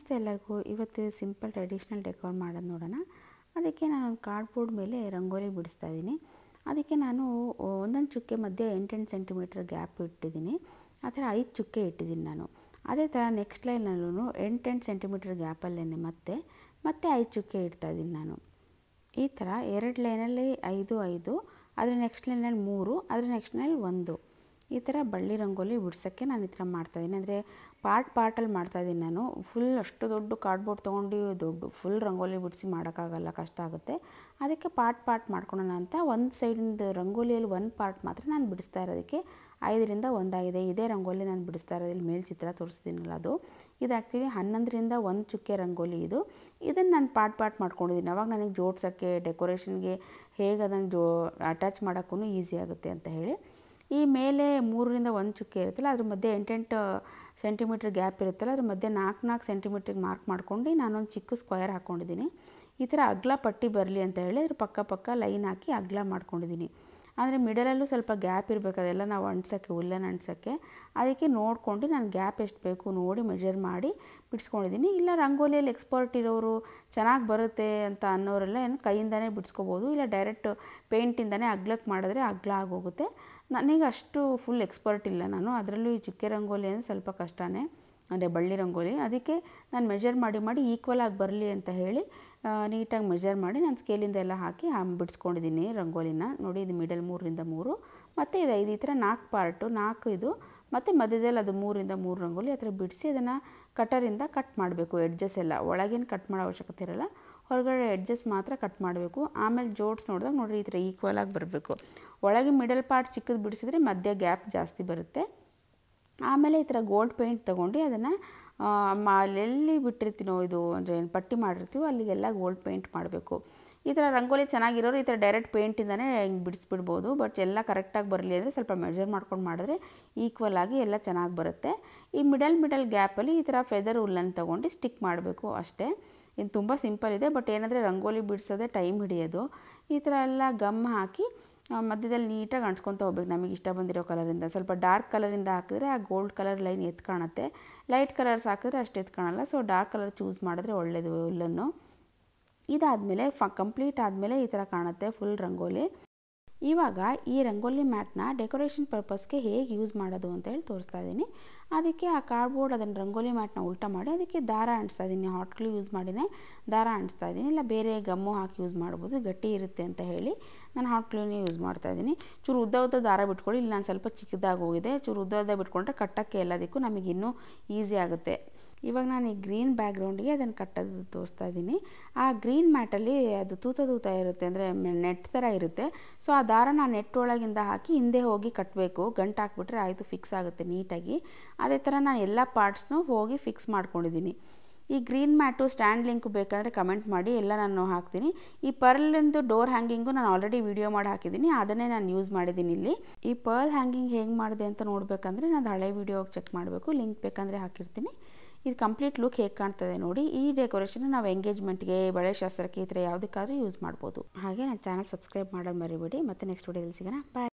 ನಮಸ್ತೆ ಎಲ್ಲರಿಗೂ. ಇವತ್ತು ಸಿಂಪಲ್ ಟ್ರೆಡಿಷ್ನಲ್ ಡೆಕೋರ್ ಮಾಡೋದು ನೋಡೋಣ. ಅದಕ್ಕೆ ನಾನು ಕಾರ್ಡ್ಬೋರ್ಡ್ ಮೇಲೆ ರಂಗೋಲಿ ಬಿಡಿಸ್ತಾ ಇದ್ದೀನಿ. ಅದಕ್ಕೆ ನಾನು ಒಂದೊಂದು ಚುಕ್ಕೆ ಮಧ್ಯೆ 8-8 ಸೆಂಟಿಮೀಟರ್ ಗ್ಯಾಪ್ ಇಟ್ಟಿದ್ದೀನಿ. ಆ ಥರ 5 ಚುಕ್ಕೆ ಇಟ್ಟಿದ್ದೀನಿ ನಾನು. ಅದೇ ಥರ ನೆಕ್ಸ್ಟ್ ಲೈನಲ್ಲೂ 8-8 ಸೆಂಟಿಮೀಟರ್ ಗ್ಯಾಪಲ್ಲೇ ಮತ್ತೆ 5 ಚುಕ್ಕೆ ಇಡ್ತಾ ಇದ್ದೀನಿ ನಾನು. ಈ ಥರ 2 ಲೈನಲ್ಲಿ 5-5, ಅದರ ನೆಕ್ಸ್ಟ್ ಲೈನಲ್ಲಿ 3, ಅದರ ನೆಕ್ಸ್ಟ್ ಲೈನಲ್ಲಿ 1. ಈ ಥರ ಬಳ್ಳಿ ರಂಗೋಲಿ ಬಿಡ್ಸೋಕ್ಕೆ ನಾನು ಈ ಥರ ಮಾಡ್ತಾಯಿದ್ದೀನಿ. ಅಂದರೆ ಪಾರ್ಟಲ್ಲಿ ಮಾಡ್ತಾಯಿದ್ದೀನಿ ನಾನು. ಫುಲ್ ಅಷ್ಟು ದೊಡ್ಡ ಕಾರ್ಡ್ಬೋರ್ಡ್ ತೊಗೊಂಡು ಫುಲ್ ರಂಗೋಲಿ ಬಿಡಿಸಿ ಮಾಡೋಕ್ಕಾಗಲ್ಲ, ಕಷ್ಟ ಆಗುತ್ತೆ. ಅದಕ್ಕೆ ಪಾರ್ಟ್ ಮಾಡ್ಕೊಳ್ಳೋಣ ಅಂತ ಒಂದು ಸೈಡಿಂದ ರಂಗೋಲಿಯಲ್ಲಿ ಒಂದು ಪಾರ್ಟ್ ಮಾತ್ರ ನಾನು ಬಿಡಿಸ್ತಾ ಇರೋದಕ್ಕೆ 5ರಿಂದ 1 ಆಗಿದೆ. ಇದೇ ರಂಗೋಲಿ ನಾನು ಬಿಡಿಸ್ತಾ ಇರೋದಿಲ್ಲ, ಮೇಲೆ ಚಿತ್ರ ತೋರಿಸ್ತೀನಲ್ಲ ಅದು. ಇದು ಆ್ಯಕ್ಚುಲಿ 11ರಿಂದ 1 ಚುಕ್ಕೆ ರಂಗೋಲಿ ಇದು. ಇದನ್ನು ನಾನು ಪಾರ್ಟ್ ಮಾಡ್ಕೊಂಡಿದ್ದೀನಿ. ಅವಾಗ ನನಗೆ ಜೋಡ್ಸೋಕ್ಕೆ, ಡೆಕೋರೇಷನ್ಗೆ ಹೇಗೆ ಅದನ್ನು ಅಟ್ಯಾಚ್ ಮಾಡೋಕ್ಕೂ ಈಸಿ ಆಗುತ್ತೆ ಅಂತ ಹೇಳಿ. ಈ ಮೇಲೆ 3ರಿಂದ 1 ಚುಕ್ಕೆ ಇರುತ್ತಲ್ಲ, ಅದ್ರ ಮಧ್ಯೆ 8-8 ಸೆಂಟಿಮೀಟ್ರ್ ಗ್ಯಾಪ್ ಇರುತ್ತಲ್ಲ, ಅದ್ರ ಮಧ್ಯೆ 4-4 ಸೆಂಟಿಮೀಟ್ರಿಗೆ ಮಾರ್ಕ್ ಮಾಡ್ಕೊಂಡು ನಾನೊಂದು ಚಿಕ್ಕ ಸ್ಕ್ವೇರ್ ಹಾಕ್ಕೊಂಡಿದ್ದೀನಿ. ಈ ಥರ ಅಗಲ ಪಟ್ಟಿ ಬರಲಿ ಅಂತ ಹೇಳಿ ಅದ್ರ ಪಕ್ಕ ಲೈನ್ ಹಾಕಿ ಅಗಲ ಮಾಡ್ಕೊಂಡಿದ್ದೀನಿ. ಅಂದರೆ ಮಿಡಲಲ್ಲೂ ಸ್ವಲ್ಪ ಗ್ಯಾಪ್ ಇರಬೇಕು, ಅದೆಲ್ಲ ನಾವು ಅಂಟ್ಸೋಕ್ಕೆ, ಉಲ್ಲನ್ ಅಂಟ್ಸೋಕ್ಕೆ. ಅದಕ್ಕೆ ನೋಡ್ಕೊಂಡು ನಾನು ಗ್ಯಾಪ್ ಎಷ್ಟು ಬೇಕು ನೋಡಿ ಮೆಜರ್ ಮಾಡಿ ಬಿಡಿಸ್ಕೊಂಡಿದ್ದೀನಿ. ಇಲ್ಲ ರಂಗೋಲಿಯಲ್ಲಿ ಎಕ್ಸ್ಪರ್ಟ್ ಇರೋರು ಚೆನ್ನಾಗಿ ಬರುತ್ತೆ ಅಂತ ಅನ್ನೋರೆಲ್ಲ ಏನು ಕೈಯಿಂದನೇ ಬಿಡಿಸ್ಕೋಬೋದು, ಇಲ್ಲ ಡೈರೆಕ್ಟ್ ಪೇಂಟಿಂದನೇ ಅಗ್ಲಕ್ಕೆ ಮಾಡಿದ್ರೆ ಅಗಲ ಆಗೋಗುತ್ತೆ. ನನಗೆ ಅಷ್ಟು ಫುಲ್ ಎಕ್ಸ್ಪರ್ಟ್ ಇಲ್ಲ ನಾನು. ಅದರಲ್ಲೂ ಈ ಚುಕ್ಕೆ ರಂಗೋಲಿ ಅಂದರೆ ಸ್ವಲ್ಪ ಕಷ್ಟನೇ, ಅಂದರೆ ಬಳ್ಳಿ ರಂಗೋಲಿ. ಅದಕ್ಕೆ ನಾನು ಮೆಜರ್ ಮಾಡಿ ಈಕ್ವಲ್ ಆಗಿ ಬರಲಿ ಅಂತ ಹೇಳಿ ನೀಟಾಗಿ ಮೆಜರ್ ಮಾಡಿ ನಾನು ಸ್ಕೇಲಿಂದ ಎಲ್ಲ ಹಾಕಿ ಬಿಡಿಸ್ಕೊಂಡಿದ್ದೀನಿ ರಂಗೋಲಿನ. ನೋಡಿ, ಇದು ಮಿಡಲ್ 3ರಿಂದ 3 ಮತ್ತು ಇದು 5, ಈ ಥರ 4 ಪಾರ್ಟು, 4 ಇದು, ಮತ್ತು ಮಧ್ಯದಲ್ಲಿ ಅದು 3ರಿಂದ 3 ರಂಗೋಲಿ ಆ ಥರ ಬಿಡಿಸಿ ಅದನ್ನು ಕಟರಿಂದ ಕಟ್ ಮಾಡಬೇಕು. ಎಡ್ಜಸ್ ಎಲ್ಲ ಒಳಗೇನು ಕಟ್ ಮಾಡೋ ಅವಶ್ಯಕತೆ ಇರೋಲ್ಲ, ಹೊರಗಡೆ ಎಡ್ಜಸ್ ಮಾತ್ರ ಕಟ್ ಮಾಡಬೇಕು. ಆಮೇಲೆ ಜೋಡ್ಸ್ ನೋಡಿದಾಗ ನೋಡಿರಿ ಈ ಥರ ಈಕ್ವಲ್ ಆಗಿ ಬರಬೇಕು. ಒಳಗೆ ಮಿಡಲ್ ಪಾರ್ಟ್ ಚಿಕ್ಕದು ಬಿಡಿಸಿದ್ರೆ ಮಧ್ಯ ಗ್ಯಾಪ್ ಜಾಸ್ತಿ ಬರುತ್ತೆ. ಆಮೇಲೆ ಈ ಥರ ಗೋಲ್ಡ್ ಪೇಂಟ್ ತೊಗೊಂಡು ಅದನ್ನು ಎಲ್ಲಿ ಬಿಟ್ಟಿರ್ತೀನೋ, ಇದು ಅಂದರೆ ಪಟ್ಟಿ ಮಾಡಿರ್ತೀವೋ ಅಲ್ಲಿಗೆಲ್ಲ ಗೋಲ್ಡ್ ಪೇಂಟ್ ಮಾಡಬೇಕು. ಈ ಥರ ರಂಗೋಲಿ ಚೆನ್ನಾಗಿರೋರು ಈ ಥರ ಡೈರೆಕ್ಟ್ ಪೇಂಟಿಂದನೇ ಹಿಂಗೆ ಬಿಡಿಸ್ಬಿಡ್ಬೋದು. ಬಟ್ ಎಲ್ಲ ಕರೆಕ್ಟಾಗಿ ಬರಲಿ ಅಂದರೆ ಸ್ವಲ್ಪ ಮೆಜರ್ ಮಾಡ್ಕೊಂಡು ಮಾಡಿದ್ರೆ ಈಕ್ವಲ್ ಆಗಿ ಎಲ್ಲ ಚೆನ್ನಾಗಿ ಬರುತ್ತೆ. ಈ ಮಿಡಲ್ ಗ್ಯಾಪಲ್ಲಿ ಈ ಥರ ಫೆದರ್ ಉಲ್ಲನ್ ತೊಗೊಂಡು ಸ್ಟಿಕ್ ಮಾಡಬೇಕು ಅಷ್ಟೇ. ಇದು ತುಂಬ ಸಿಂಪಲ್ ಇದೆ, ಬಟ್ ಏನಂದರೆ ರಂಗೋಲಿ ಬಿಡಿಸೋದೇ ಟೈಮ್ ಹಿಡಿಯೋದು. ಈ ಥರ ಎಲ್ಲ ಗಮ್ ಹಾಕಿ ಮಧ್ಯದಲ್ಲಿ ನೀಟಾಗಿ ಅಂಟ್ಸ್ಕೊತ ಹೋಗ್ಬೇಕು ನಮಗೆ ಇಷ್ಟ ಬಂದಿರೋ ಕಲರಿಂದ. ಸ್ವಲ್ಪ ಡಾರ್ಕ್ ಕಲರಿಂದ ಹಾಕಿದ್ರೆ ಆ ಗೋಲ್ಡ್ ಕಲರ್ ಲೈನ್ ಎದ್ದು ಕಾಣುತ್ತೆ, ಲೈಟ್ ಕಲರ್ಸ್ ಹಾಕಿದ್ರೆ ಅಷ್ಟು ಎದ್ದು ಕಾಣಲ್ಲ. ಸೊ ಡಾರ್ಕ್ ಕಲರ್ ಚೂಸ್ ಮಾಡಿದ್ರೆ ಒಳ್ಳೆಯದು ಉಲ್ಲನ್ನು. ಇದಾದಮೇಲೆ ಕಂಪ್ಲೀಟ್ ಆದಮೇಲೆ ಈ ಥರ ಕಾಣುತ್ತೆ ಫುಲ್ ರಂಗೋಲಿ. ಇವಾಗ ಈ ರಂಗೋಲಿ ಮ್ಯಾಟ್ನ ಡೆಕೋರೇಷನ್ ಪರ್ಪಸ್ಗೆ ಹೇಗೆ ಯೂಸ್ ಮಾಡೋದು ಅಂತ ಹೇಳಿ ತೋರಿಸ್ತಾ ಇದ್ದೀನಿ. ಅದಕ್ಕೆ ಆ ಕಾರ್ಡ್ಬೋರ್ಡ್ ಅದನ್ನು ರಂಗೋಲಿ ಮ್ಯಾಟ್ನ ಉಲ್ಟಾ ಮಾಡಿ ಅದಕ್ಕೆ ದಾರ ಅಂಟಿಸ್ತಾ ಇದ್ದೀನಿ. ಹಾಟ್ ಗ್ಲೂ ಯೂಸ್ ಮಾಡಿನೇ ದಾರ ಅಂಟಿಸ್ತಾ ಇದ್ದೀನಿ, ಇಲ್ಲ ಬೇರೆ ಗಮ್ಮು ಹಾಕಿ ಯೂಸ್ ಮಾಡ್ಬೋದು, ಗಟ್ಟಿ ಇರುತ್ತೆ ಅಂತ ಹೇಳಿ ನಾನು ಹಾಟ್ ಗ್ಲೂನೇ ಯೂಸ್ ಮಾಡ್ತಾ ಇದ್ದೀನಿ. ಚೂರು ಉದ್ದ ದಾರ ಬಿಟ್ಕೊಳ್ಳಿ, ಇಲ್ಲ ನಾನು ಸ್ವಲ್ಪ ಚಿಕ್ಕದಾಗಿ ಹೋಗಿದೆ. ಚೂರು ಉದ್ದ ಬಿಟ್ಕೊಂಡ್ರೆ ಕಟ್ಟೋಕ್ಕೆ ಎಲ್ಲದಕ್ಕೂ ನಮಗೆ ಇನ್ನೂ ಈಸಿ ಆಗುತ್ತೆ. ಇವಾಗ ನಾನು ಈ ಗ್ರೀನ್ ಬ್ಯಾಕ್ಗ್ರೌಂಡಿಗೆ ಅದನ್ನು ಕಟ್ಟೋದು ತೋರಿಸ್ತಾ ಇದ್ದೀನಿ. ಆ ಗ್ರೀನ್ ಮ್ಯಾಟಲ್ಲಿ ಅದು ತೂತ ಇರುತ್ತೆ, ಅಂದರೆ ನೆಟ್ ಥರ ಇರುತ್ತೆ. ಸೊ ಆ ದಾರನ ನೆಟ್ ಒಳಗಿಂದ ಹಾಕಿ ಹಿಂದೆ ಹೋಗಿ ಕಟ್ಟಬೇಕು. ಗಂಟು ಹಾಕ್ಬಿಟ್ರೆ ಆಯಿತು, ಫಿಕ್ಸ್ ಆಗುತ್ತೆ ನೀಟಾಗಿ. ಅದೇ ಥರ ನಾನು ಎಲ್ಲ ಪಾರ್ಟ್ಸ್ನೂ ಹೋಗಿ ಫಿಕ್ಸ್ ಮಾಡ್ಕೊಂಡಿದ್ದೀನಿ. ಈ ಗ್ರೀನ್ ಮ್ಯಾಟು ಸ್ಟ್ಯಾಂಡ್ ಲಿಂಕ್ ಬೇಕಂದರೆ ಕಮೆಂಟ್ ಮಾಡಿ, ಎಲ್ಲ ನಾನು ಹಾಕ್ತೀನಿ. ಈ ಪರ್ಲಿಂದು ಡೋರ್ ಹ್ಯಾಂಗಿಂಗು ನಾನು ಆಲ್ರೆಡಿ ವಿಡಿಯೋ ಮಾಡಿ ಹಾಕಿದ್ದೀನಿ, ಅದನ್ನೇ ನಾನು ಯೂಸ್ ಮಾಡಿದ್ದೀನಿ ಇಲ್ಲಿ. ಈ ಪರ್ಲ್ ಹ್ಯಾಂಗಿಂಗ್ ಹೇಗೆ ಮಾಡಿದೆ ಅಂತ ನೋಡಬೇಕಂದ್ರೆ ನಾನು ಹಳೆ ವಿಡಿಯೋ ಚೆಕ್ ಮಾಡಬೇಕು, ಲಿಂಕ್ ಬೇಕಂದರೆ ಹಾಕಿರ್ತೀನಿ. ಇದು ಕಂಪ್ಲೀಟ್ ಲುಕ್ ಹೇಗೆ ಕಾಣ್ತದೆ ನೋಡಿ. ಈ ಡೆಕೋರೇಷನ್ ನಾವು ಎಂಗೇಜ್ಮೆಂಟ್ಗೆ, ಬಳೆ ಶಾಸ್ತ್ರಕ್ಕೆ, ಈ ಥರ ಯಾವುದಕ್ಕಾದ್ರೂ ಯೂಸ್ ಮಾಡ್ಬೋದು. ಹಾಗೆ ನನ್ನ ಚಾನಲ್ ಸಬ್ಸ್ಕ್ರೈಬ್ ಮಾಡೋದು ಮರಿಬೇಡಿ. ಮತ್ತೆ ನೆಕ್ಸ್ಟ್ ವಿಡಿಯೋದಲ್ಲಿ ಸಿಗೋಣ. ಬಾಯ್.